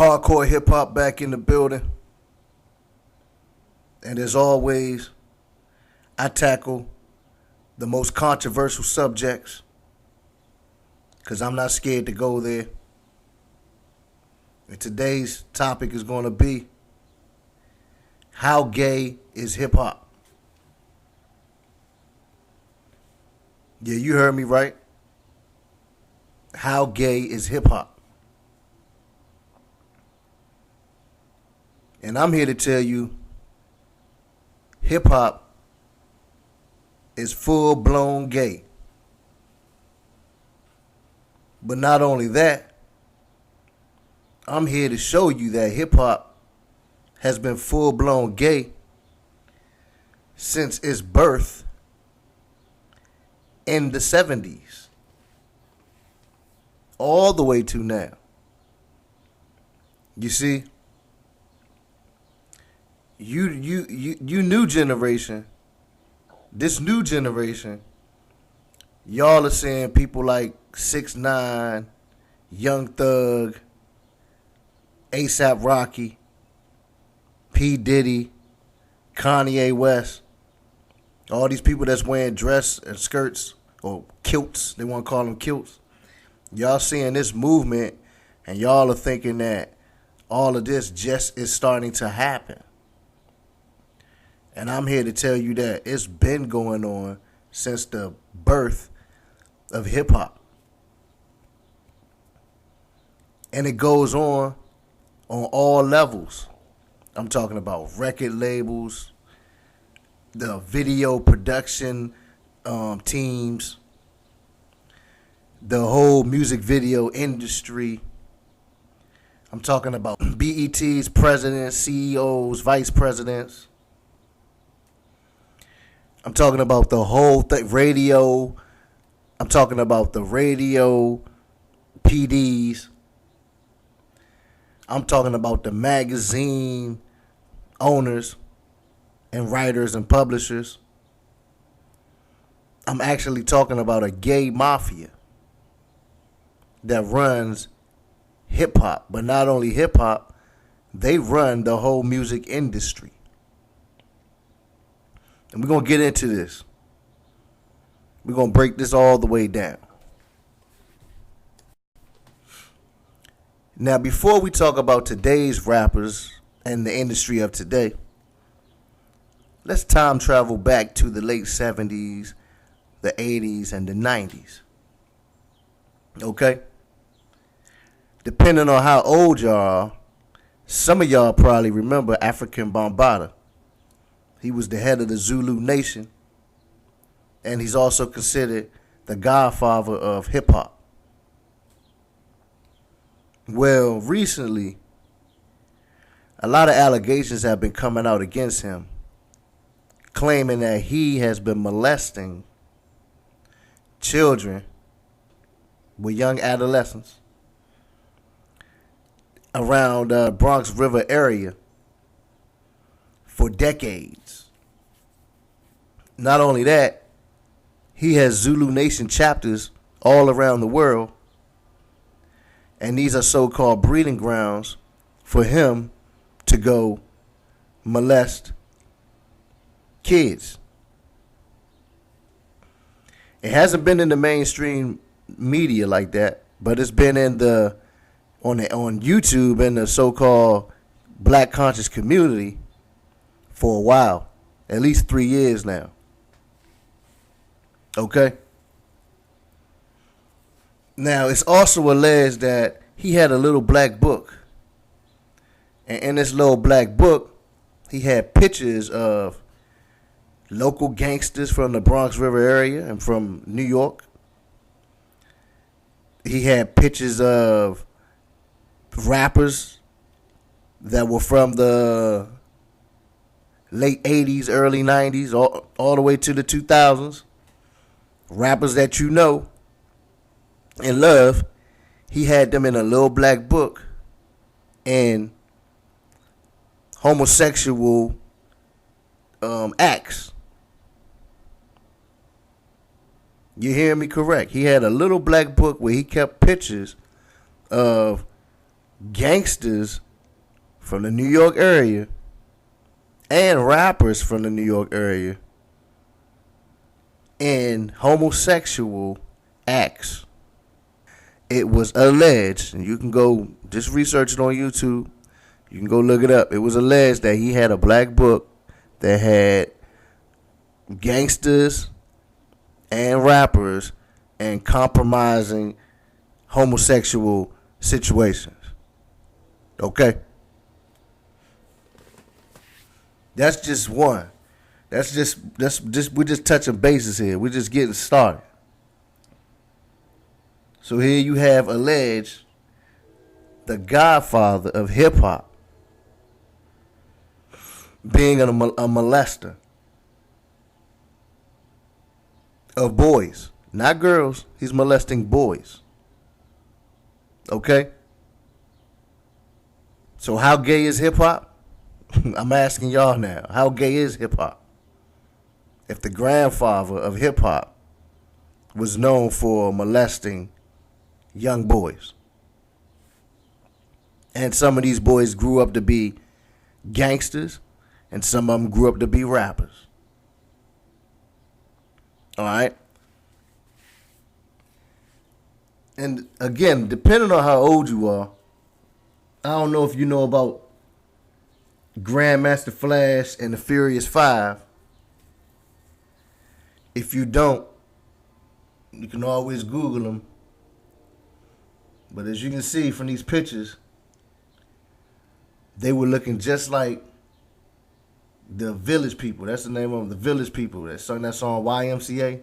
Hardcore hip hop back in the building. And as always, I tackle the most controversial subjects because I'm not scared to go there. And today's topic is going to be how gay is hip hop? Yeah, you heard me right. How gay is hip hop? And I'm here to tell you hip hop is full blown gay. But not only that, I'm here to show you that hip hop has been full blown gay since its birth in the 70s, all the way to now. You see, you new generation, this new generation, y'all are saying people like 6ix9ine, Young Thug, ASAP Rocky, P. Diddy, Kanye West, all these people that's wearing dress and skirts or kilts, they want to call them kilts. Y'all seeing this movement and y'all are thinking that all of this just is starting to happen. And I'm here to tell you that it's been going on since the birth of hip hop. And it goes on all levels. I'm talking about record labels, the video production teams, the whole music video industry. I'm talking about BET's presidents, CEOs, vice presidents. I'm talking about the whole radio. I'm talking about the radio PDs. I'm talking about the magazine owners and writers and publishers. I'm actually talking about a gay mafia that runs hip hop. But not only hip hop, they run the whole music industry. And we're going to get into this. We're going to break this all the way down. Now, before we talk about today's rappers and the industry of today, let's time travel back to the late 70s, the 80s, and the 90s. Okay? Depending on how old y'all are, some of y'all probably remember African Bambaataa. He was the head of the Zulu Nation, and he's also considered the godfather of hip-hop. Well, recently, a lot of allegations have been coming out against him, claiming that he has been molesting children with young adolescents around Bronx River area for decades. Not only that, he has Zulu Nation chapters all around the world, and these are so-called breeding grounds for him to go molest kids. It hasn't been in the mainstream media like that, but it's been in on YouTube in the so-called black conscious community for a while, at least 3 years now. Okay? Now, it's also alleged that he had a little black book. And in this little black book, he had pictures of local gangsters from the Bronx River area and from New York. He had pictures of rappers that were from the late 80s, early 90s, all the way to the 2000s. Rappers that you know and love. He had them in a little black book and homosexual acts. You hear me correct? He had a little black book where he kept pictures of gangsters from the New York area and rappers from the New York area in homosexual acts. It was alleged, and you can go just research it on YouTube. You can go look it up. It was alleged that he had a black book that had gangsters and rappers and compromising homosexual situations. Okay? That's just one. That's just we're just touching bases here. We're just getting started. So here you have alleged the godfather of hip hop being a molester of boys, not girls. He's molesting boys. Okay? So how gay is hip hop? I'm asking y'all now. How gay is hip hop? If the grandfather of hip hop was known for molesting young boys, and some of these boys grew up to be gangsters, and some of them grew up to be rappers. All right? And again, depending on how old you are, I don't know if you know about Grandmaster Flash and the Furious Five. If you don't, you can always Google them. But as you can see from these pictures, they were looking just like the Village People. That's the name of them, the Village People that sung that song YMCA.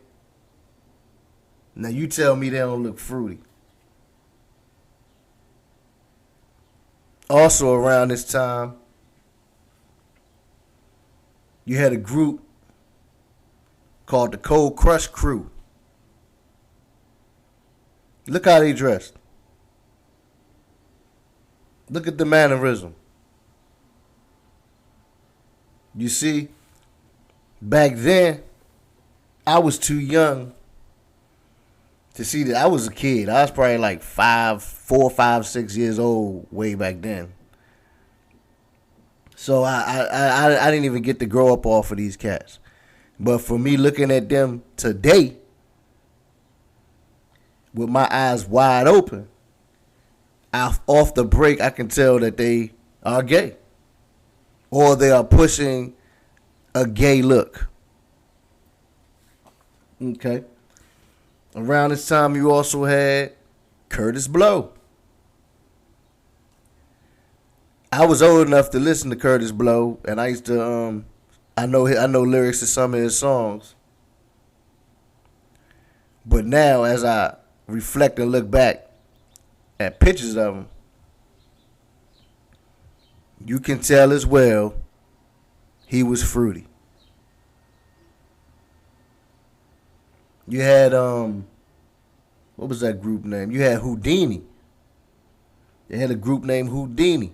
Now you tell me they don't look fruity. Also around this time, you had a group called the Cold Crush Crew. Look how they dressed. Look at the mannerism. You see, back then, I was too young to see that. I was a kid. I was probably like 4, 5, 6 years old way back then. So I didn't even get to grow up off of these cats. But for me looking at them today, with my eyes wide open, off the break, I can tell that they are gay. Or they are pushing a gay look. Okay. Around this time, you also had Kurtis Blow. I was old enough to listen to Kurtis Blow, and I used to, I know lyrics to some of his songs. But now, as I reflect and look back at pictures of him, you can tell as well he was fruity. You had what was that group name? You had Houdini. They had a group named Houdini.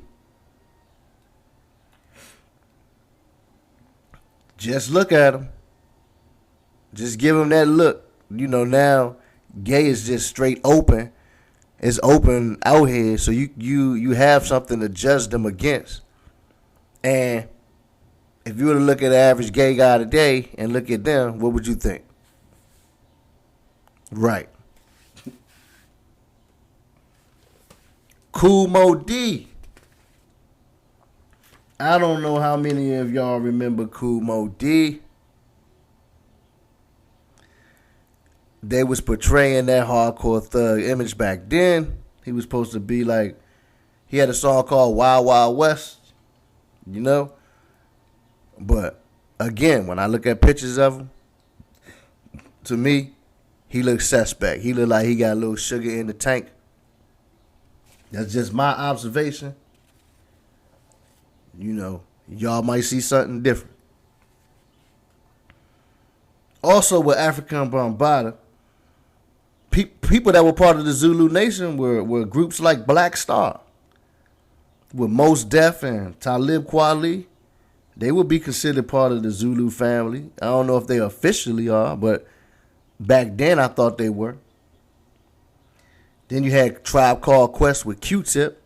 Just look at him. Just give him that look. You know, now gay is just straight open. It's open out here, so you have something to judge them against. And if you were to look at the average gay guy today and look at them, what would you think? Right. Kool Moe Dee. I don't know how many of y'all remember Kool Moe Dee. They was portraying that hardcore thug image back then. He was supposed to be like, he had a song called Wild Wild West, you know? But again, when I look at pictures of him, to me, he looks suspect. He look like he got a little sugar in the tank. That's just my observation. You know, y'all might see something different. Also with Afrika Bambaataa, people that were part of the Zulu Nation were groups like Black Star, with Mos Def and Talib Kweli. They would be considered part of the Zulu family. I don't know if they officially are, but back then I thought they were. Then you had Tribe Called Quest with Q-Tip.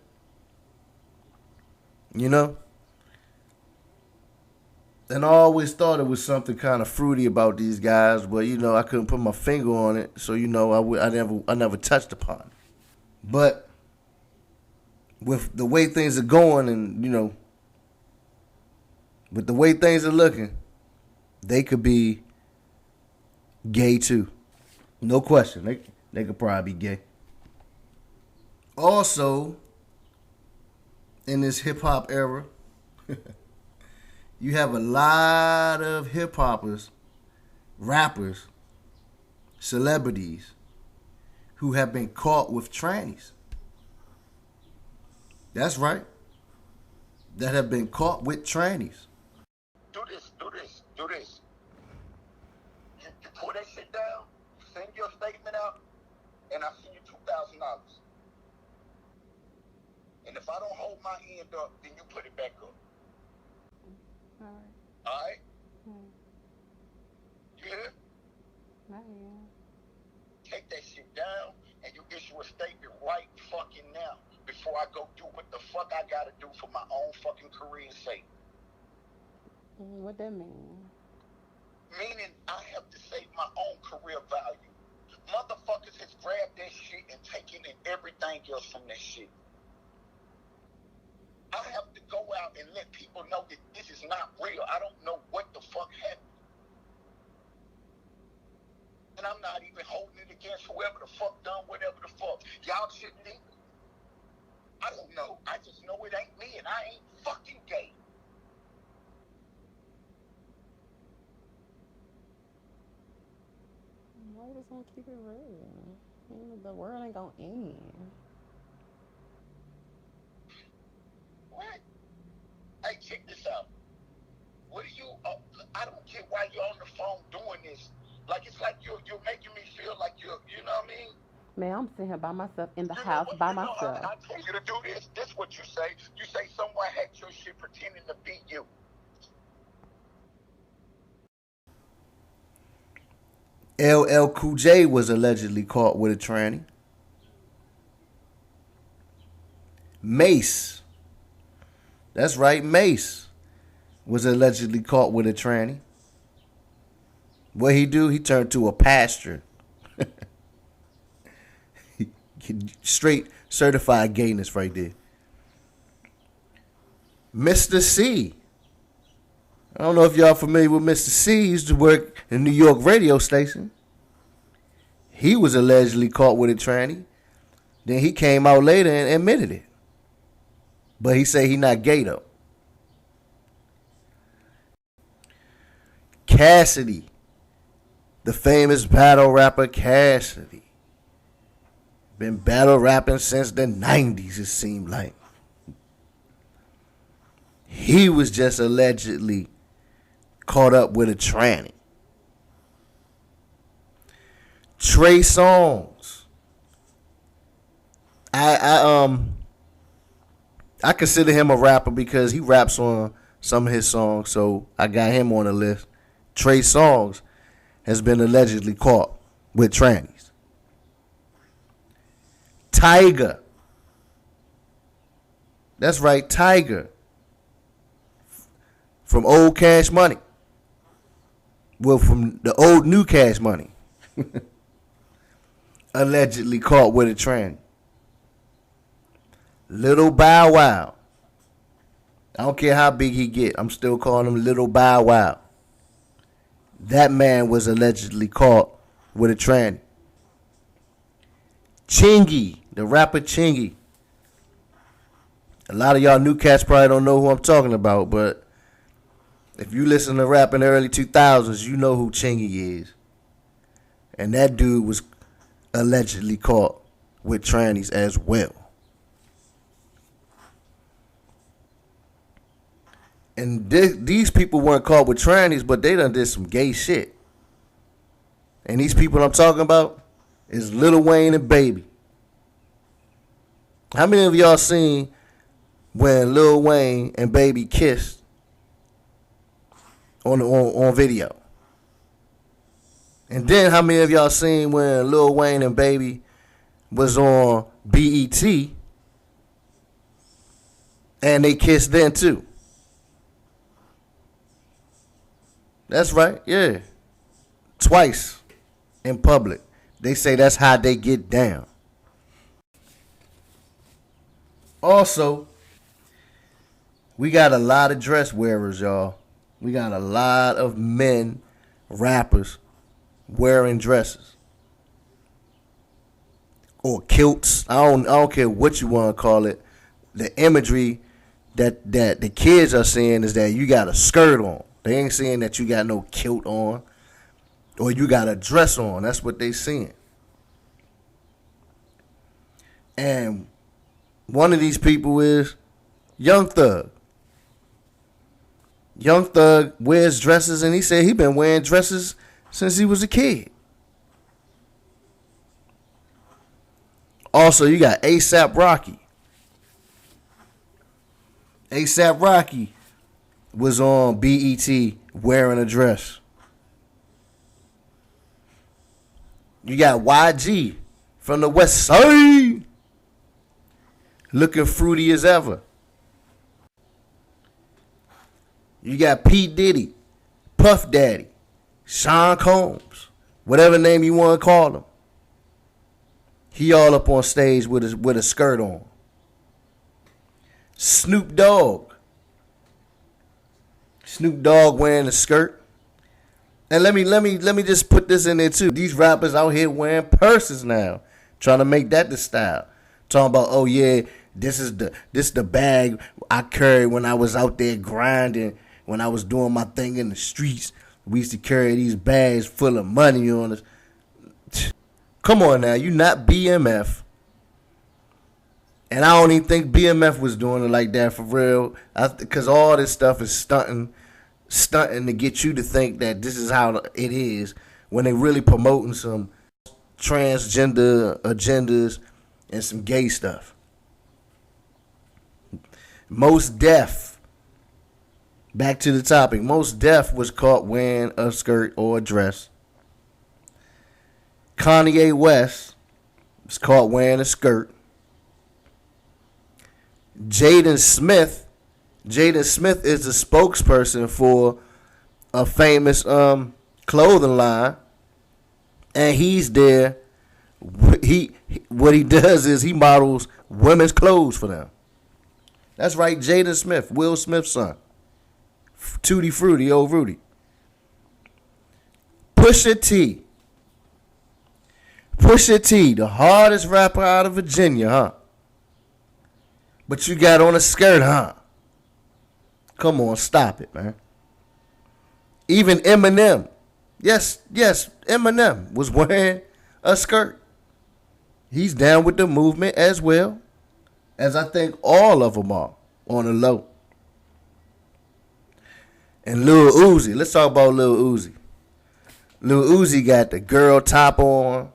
You know? And I always thought it was something kind of fruity about these guys, but I couldn't put my finger on it, so I never touched upon it. But with the way things are going, and with the way things are looking, they could be gay too, no question. They could probably be gay. Also, in this hip hop era, you have a lot of hip hoppers, rappers, celebrities who have been caught with trannies. That's right. That have been caught with trannies. Do this. You pull that shit down, send your statement out, and I'll send you $2,000. And if I don't hold my end up, then you put it back up. All right? You hear? Take that shit down, and you issue a statement right fucking now before I go do what the fuck I gotta do for my own fucking career's sake. What that mean? Meaning I have to save my own career value. Motherfuckers has grabbed that shit and taken in everything else from that shit. I have to go out and let people know that this is not real. I don't know what the fuck happened. And I'm not even holding it against whoever the fuck done whatever the fuck. Y'all shouldn't either. I don't know. I just know it ain't me and I ain't fucking gay. Why you just want to keep it real? The world ain't gonna end. What? Hey, check this out. What do you? I don't get why you're on the phone doing this. Like it's like you're making me feel like you know what I mean? Man, I'm sitting here by myself in the house by myself. I told you to do this. This is what you say. You say someone hacked your shit pretending to be you. LL Cool J was allegedly caught with a tranny. Mace. That's right, Mace was allegedly caught with a tranny. What he do? He turned to a pastor. Straight certified gayness right there. Mr. C. I don't know if y'all familiar with Mr. C. He used to work in New York radio station. He was allegedly caught with a tranny. Then he came out later and admitted it. But he said he not gay though. Cassidy. The famous battle rapper Cassidy. Been battle rapping since the 90s, it seemed like. He was just allegedly caught up with a tranny. Trey Songz. I consider him a rapper because he raps on some of his songs, so I got him on the list. Trey Songz has been allegedly caught with trannies. Tiger. That's right, Tiger. From Old Cash Money. Well, from the old New Cash Money. Allegedly caught with a tranny. Little Bow Wow. I don't care how big he get. I'm still calling him Little Bow Wow. That man was allegedly caught with a tranny. Chingy, the rapper Chingy. A lot of y'all new cats probably don't know who I'm talking about, but if you listen to rap in the early 2000s, you know who Chingy is. And that dude was allegedly caught with trannies as well. And these people weren't caught with trannies, but they done did some gay shit. And these people I'm talking about is Lil Wayne and Baby. How many of y'all seen when Lil Wayne and Baby kissed on video? And then how many of y'all seen when Lil Wayne and Baby was on BET And they kissed then too. That's right, yeah. Twice in public. They say that's how they get down. Also, we got a lot of dress wearers, y'all. We got a lot of men, rappers, wearing dresses. Or kilts. I don't care what you want to call it. The imagery that the kids are seeing is that you got a skirt on. They ain't saying that you got no kilt on or you got a dress on. That's what they seeing. And one of these people is Young Thug. Young Thug wears dresses, and he said he been wearing dresses since he was a kid. Also, you got A$AP Rocky. A$AP Rocky was on BET wearing a dress. You got YG from the West Side looking fruity as ever. You got P. Diddy, Puff Daddy, Sean Combs, whatever name you want to call him. He all up on stage with a skirt on. Snoop Dogg wearing a skirt. And let me just put this in there too. These rappers out here wearing purses now, trying to make that the style. Talking about, oh yeah, this is the bag I carried when I was out there grinding, when I was doing my thing in the streets. We used to carry these bags full of money on us. Come on now, you not BMF. And I don't even think BMF was doing it like that for real. Because all this stuff is stunting to get you to think that this is how it is when they really promoting some transgender agendas and some gay stuff. Mos Def. Back to the topic. Mos Def was caught wearing a skirt or a dress. Kanye West was caught wearing a skirt. Jaden Smith is the spokesperson for a famous clothing line, and he's there. What he does is he models women's clothes for them. That's right, Jaden Smith, Will Smith's son. Tutti Frutti, old Rudy. Pusha T, the hardest rapper out of Virginia, huh? But you got on a skirt, huh? Come on, stop it, man. Even Eminem. Yes, Eminem was wearing a skirt. He's down with the movement as well, as I think all of them are on the low. And Lil Uzi. Let's talk about Lil Uzi. Lil Uzi got the girl top on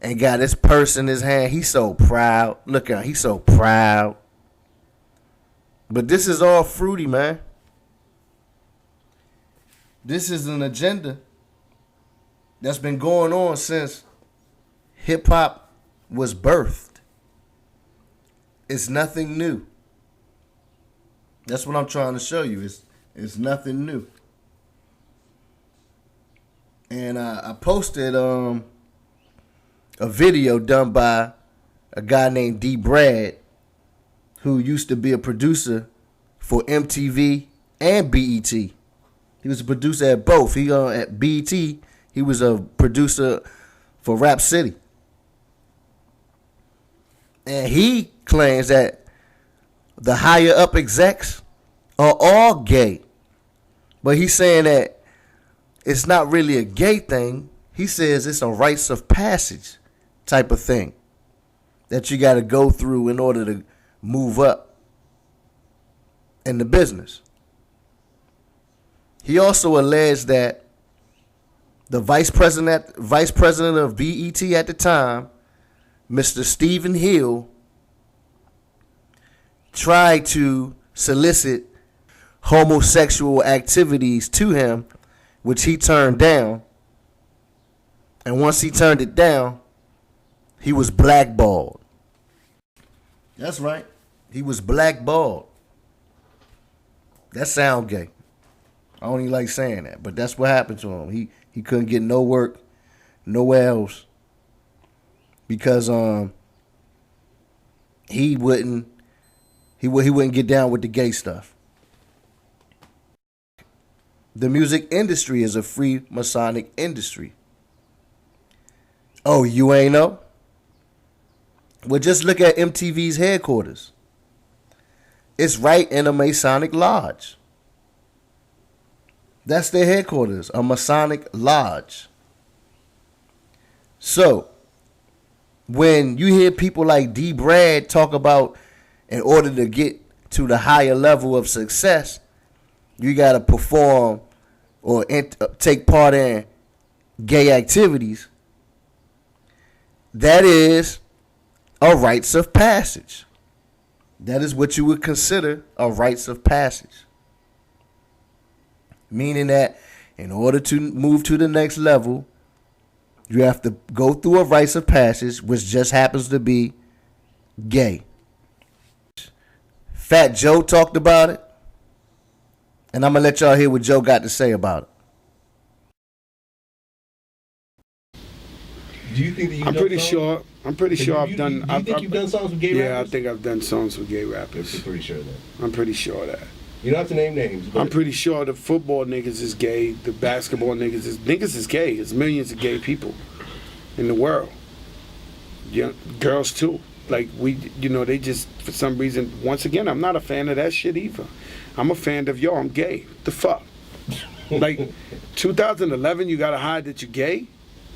and got his purse in his hand. He's so proud. Look at him. He's so proud. But this is all fruity, man. This is an agenda that's been going on since hip-hop was birthed. It's nothing new. That's what I'm trying to show you. It's nothing new. And I posted a video done by a guy named D. Brad, who used to be a producer for MTV and BET. He was a producer at both. He at BET, he was a producer for Rap City. And he claims that the higher up execs are all gay. But he's saying that it's not really a gay thing. He says it's a rites of passage type of thing that you got to go through in order to move up in the business. He also alleged that the vice president of BET at the time, Mr. Stephen Hill, tried to solicit homosexual activities to him, which he turned down. And once he turned it down, he was blackballed. That's right. He was blackballed. That sound gay. I don't even like saying that, but that's what happened to him. He couldn't get no work nowhere else because he wouldn't get down with the gay stuff. The music industry is a free Masonic industry. Oh, you ain't know? Well, just look at MTV's headquarters. It's right in a Masonic lodge. That's their headquarters, a Masonic lodge. So, when you hear people like D. Brad talk about in order to get to the higher level of success, you got to perform or take part in gay activities, that is a rites of passage. That is what you would consider a rites of passage. Meaning that in order to move to the next level, you have to go through a rites of passage, which just happens to be gay. Fat Joe talked about it, and I'm going to let y'all hear what Joe got to say about it. Do you think that you've I'm done pretty songs? sure. I'm pretty sure I've done. Do you think you've done songs with gay rappers? Yeah, I think I've done songs with gay rappers. I'm pretty sure of that. I'm pretty sure of that. You don't have to name names. But I'm pretty sure the football niggas is gay. The basketball niggas is gay. There's millions of gay people in the world. Yeah, girls too. Like they just for some reason. Once again, I'm not a fan of that shit either. I'm a fan of I'm gay. What the fuck? Like 2011, you gotta hide that you're gay.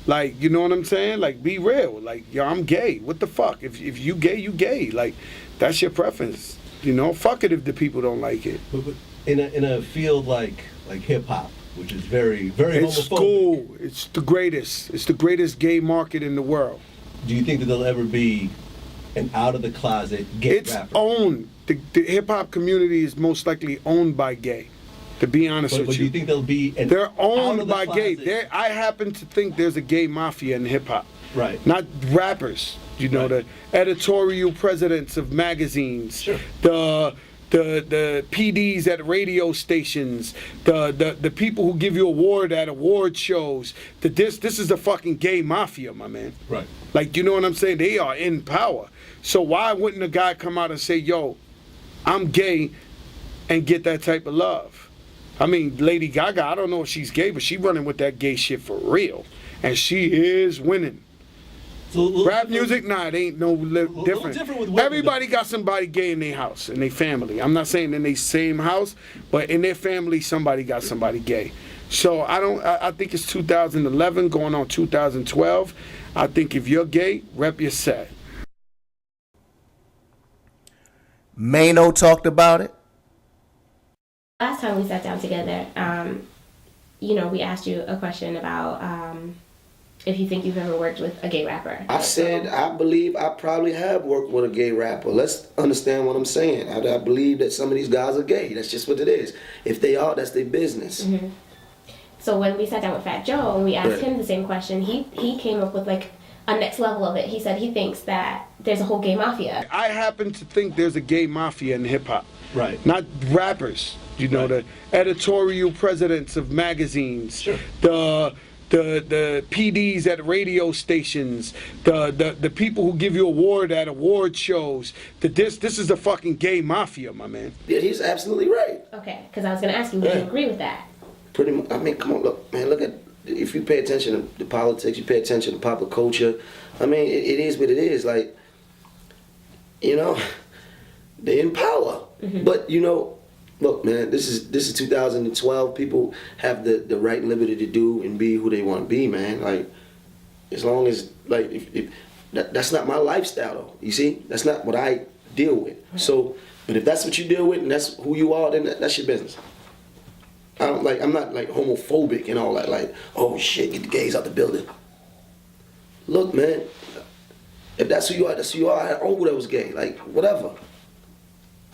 Like, you know what I'm saying? Like, be real. Like, I'm gay. What the fuck? If you gay, you gay. Like, that's your preference. Fuck it if the people don't like it. But in a field like hip hop, which is very, very It's homophobic. cool. It's the greatest. It's the greatest gay market in the world. Do you think that there'll ever be an out of the closet gay It's rapper? owned. The hip hop community is most likely owned by gay. To be honest But with do you think there'll be an they're out owned of the by gay. closet- I happen to think there's a gay mafia in hip hop. Right. Not rappers. Right. The editorial presidents of magazines. Sure. The PDs at radio stations, the people who give you award at award shows. This is the fucking gay mafia, my man. Right. Like, you know what I'm saying? They are in power. So why wouldn't a guy come out and say, yo, I'm gay, and get that type of love? I mean, Lady Gaga, I don't know if she's gay, but she running with that gay shit for real. And she is winning. So Rap music, nah, it ain't no different. different with women. Everybody got somebody gay in their house, in their family. I'm not saying in their same house, but in their family, somebody got somebody gay. So I think it's 2011 going on 2012. I think if you're gay, rep your set. Mano talked about it. Last time we sat down together, we asked you a question about if you think you've ever worked with a gay rapper. I said I believe I probably have worked with a gay rapper. Let's understand what I'm saying. I believe that some of these guys are gay. That's just what it is. If they are, that's their business. Mm-hmm. So when we sat down with Fat Joe and we asked him the same question, he came up with like a next level of it. He said he thinks that there's a whole gay mafia. I happen to think there's a gay mafia in hip hop. Right. Not rappers. The editorial presidents of magazines. Sure. The PDs at radio stations, the people who give you award at award shows. This is the fucking gay mafia, my man. Yeah, he's absolutely right. Okay, because I was going to ask you, would you agree with that? Pretty much. I mean, come on, look, man. Look at if you pay attention to politics, you pay attention to popular culture. I mean, it is what it is. Like, they're in power, but look, man, this is 2012. People have the right and liberty to do and be who they want to be, man. Like, as long as, like, if that's not my lifestyle, though. You see, that's not what I deal with. So, but if that's what you deal with and that's who you are, then that's your business. I'm not like homophobic and all that. Like, oh shit, get the gays out the building. Look, man, if that's who you are, that's who you are. I had an uncle that was gay. Like, whatever.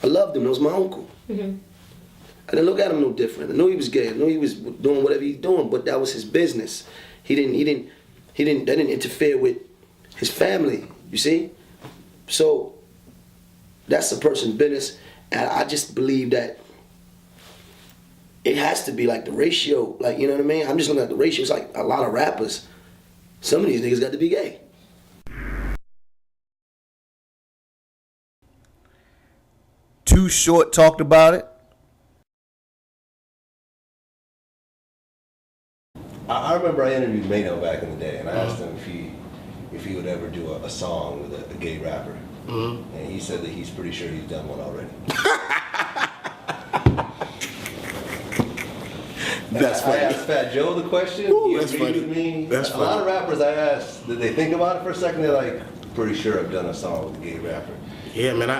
I loved him. That was my uncle. I didn't look at him no different. I knew he was gay. I knew he was doing whatever he's doing, but that was his business. That didn't interfere with his family, you see? So that's a person's business. And I just believe that it has to be like the ratio. Like, you know what I mean? I'm just looking at the ratio. It's like a lot of rappers. Some of these niggas got to be gay. Too Short talked about it. I remember I interviewed Mano back in the day, and I asked him if he would ever do a song with a gay rapper, and he said that he's pretty sure he's done one already. That's I funny. asked Fat Joe the question. Ooh, He that's agreed funny. with me. That's a lot funny. of rappers I asked, did they think about it for a second? They're like, pretty sure I've done a song with a gay rapper. Yeah, man,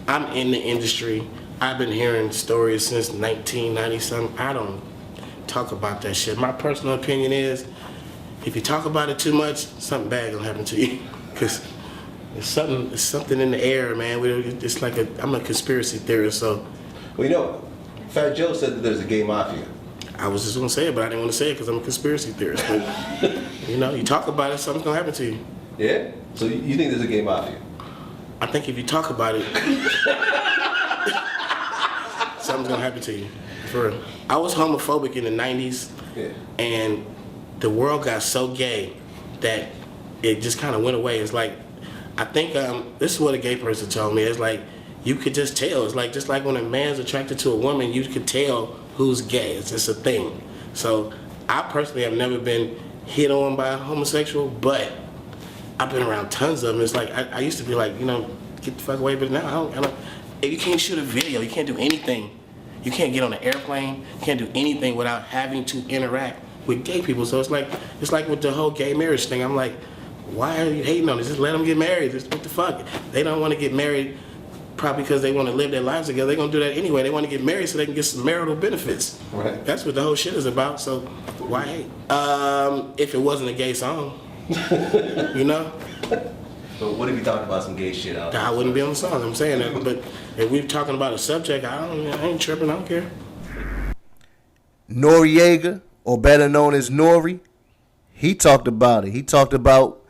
I'm in the industry. I've been hearing stories since 1990-something. I don't talk about that shit. My personal opinion is, if you talk about it too much, something bad gonna happen to you. Because it's something in the air, man. It's like I'm a conspiracy theorist, so. Well, you know, Fat Joe said that there's a gay mafia. I was just gonna say it, but I didn't want to say it because I'm a conspiracy theorist. But, you know, you talk about it, something's gonna happen to you. Yeah? So you think there's a gay mafia? I think if you talk about it, something's gonna happen to you. For real. I was homophobic in the 90s, Yeah. and the world got so gay that it just kind of went away. It's like, I think this is what a gay person told me. It's like, you could just tell. It's like, just like when a man's attracted to a woman, you could tell who's gay. It's just a thing. So I personally have never been hit on by a homosexual, but I've been around tons of them. It's like, I used to be like, you know, get the fuck away, but now I don't. You can't shoot a video. You can't do anything. You can't get on an airplane. You can't do anything without having to interact with gay people. So it's like with the whole gay marriage thing. I'm like, why are you hating on it? Just let them get married. Just what the fuck? They don't want to get married probably because they want to live their lives together. They're going to do that anyway. They want to get married so they can get some marital benefits. Right. That's what the whole shit is about. So why hate? If it wasn't a gay song, you know? But what if you talked about some gay shit out there? I wouldn't be on the song. I'm saying that. But if we're talking about a subject, I ain't tripping. I don't care. Noriega, or better known as Nori, he talked about it. He talked about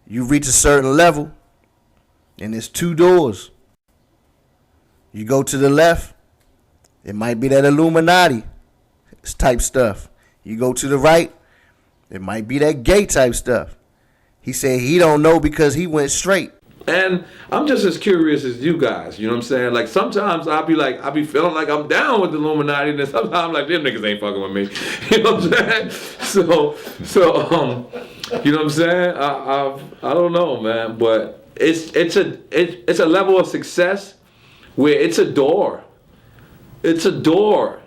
you reach a certain level, and there's two doors. You go to the left, it might be that Illuminati type stuff. You go to the right, it might be that gay type stuff. He said he don't know because he went straight. And I'm just as curious as you guys, you know what I'm saying? Like, sometimes I'll be feeling like I'm down with the Illuminati, and then sometimes I'm like, them niggas ain't fucking with me. You know what I'm saying? So, you know what I'm saying? I don't know, man, but it's a level of success where it's a door. It's a door.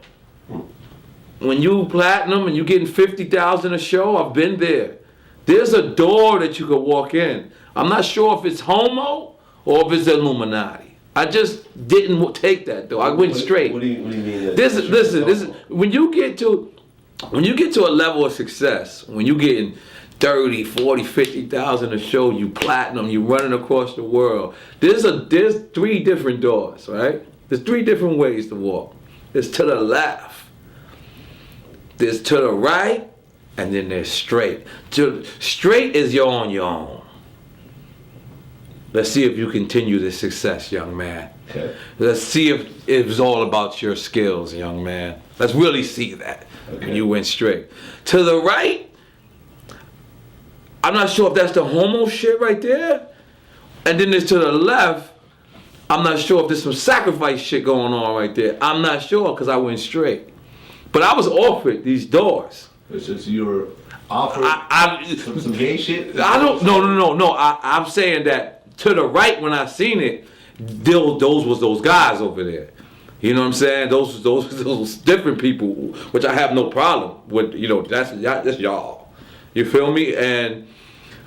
When you platinum and you getting 50,000 a show, I've been there. There's a door that you could walk in. I'm not sure if it's homo or if it's Illuminati. I just didn't take that though. I went straight. What do you mean? Listen. When you get to a level of success, when you getting 30, 40, 50,000 a show, you platinum, you running across the world. There's three different doors, right? There's three different ways to walk. There's to the left. There's to the right. And then there's straight. Straight is you're on your own. Let's see if you continue this success, young man. Okay. Let's see if it's all about your skills, young man. Let's really see that when you went straight. To the right, I'm not sure if that's the homo shit right there. And then there's to the left, I'm not sure if there's some sacrifice shit going on right there. I'm not sure because I went straight. But I was offered these doors. It's just you were offered some gay shit? I don't. No. I'm saying that to the right when I seen it, those was those guys over there. You know what I'm saying? Those different people, which I have no problem with. You know, that's y'all. You feel me? And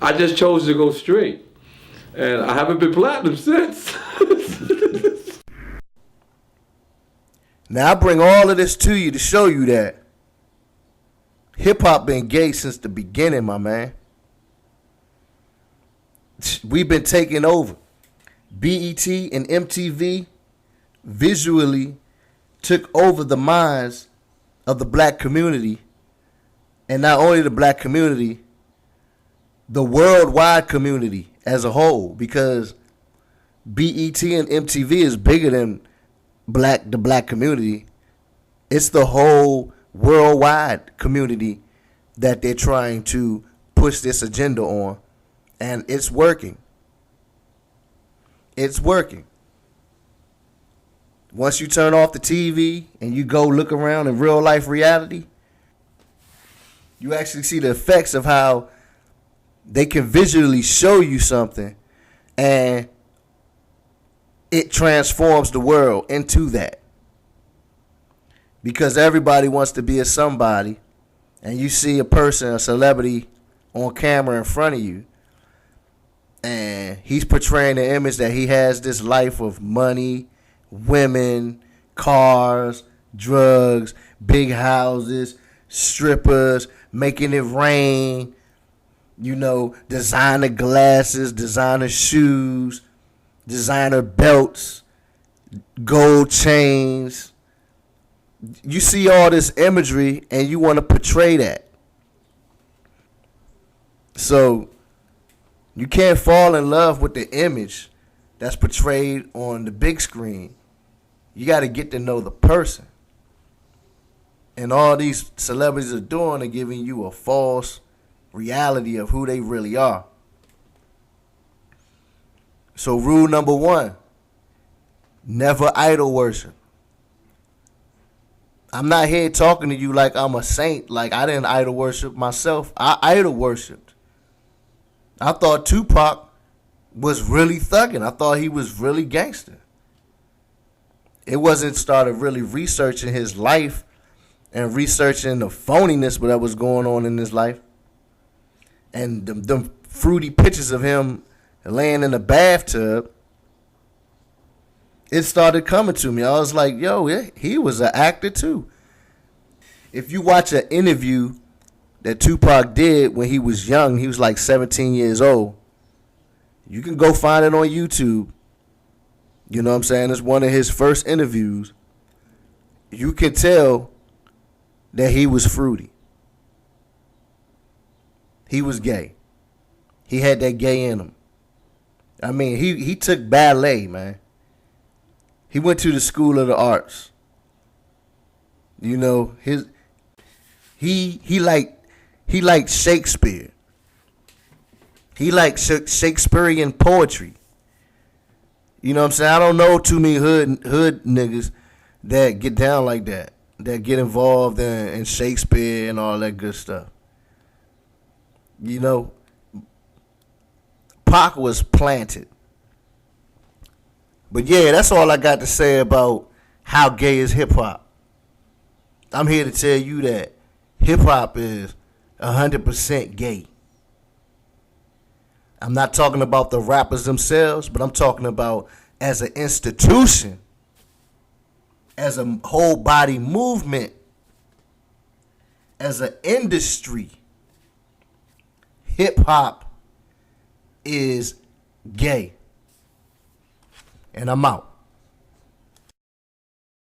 I just chose to go straight, and I haven't been platinum since. Now I bring all of this to you to show you that hip-hop been gay since the beginning, my man. We've been taking over. BET and MTV visually took over the minds of the black community. And not only the black community, the worldwide community as a whole. Because BET and MTV is bigger than the black community. It's the whole worldwide community that they're trying to push this agenda on, and it's working. It's working. Once you turn off the TV and you go look around in real life reality, you actually see the effects of how they can visually show you something and it transforms the world into that. Because everybody wants to be a somebody, and you see a person, a celebrity on camera in front of you, and he's portraying the image that he has this life of money, women, cars, drugs, big houses, strippers, making it rain, designer glasses, designer shoes, designer belts, gold chains. You see all this imagery and you want to portray that. So you can't fall in love with the image that's portrayed on the big screen. You got to get to know the person. And all these celebrities are doing are giving you a false reality of who they really are. So rule number 1, never idol worship. I'm not here talking to you like I'm a saint, like I didn't idol worship myself. I idol worshiped. I thought Tupac was really thugging. I thought he was really gangster. It wasn't started really researching his life and researching the phoniness that was going on in his life. And them fruity pictures of him laying in a bathtub, it started coming to me. I was like, yo, he was an actor too. If you watch an interview that Tupac did when he was young, he was like 17 years old. You can go find it on YouTube. You know what I'm saying? It's one of his first interviews. You can tell that he was fruity. He was gay. He had that gay in him. I mean, he took ballet, man. He went to the School of the Arts. He liked Shakespeare. He liked Shakespearean poetry. You know what I'm saying? I don't know too many hood niggas that get down like that get involved in Shakespeare and all that good stuff. Pac was planted. But yeah, that's all I got to say about how gay is hip-hop. I'm here to tell you that hip-hop is 100% gay. I'm not talking about the rappers themselves, but I'm talking about as an institution, as a whole body movement, as an industry. Hip-hop is gay. And I'm out.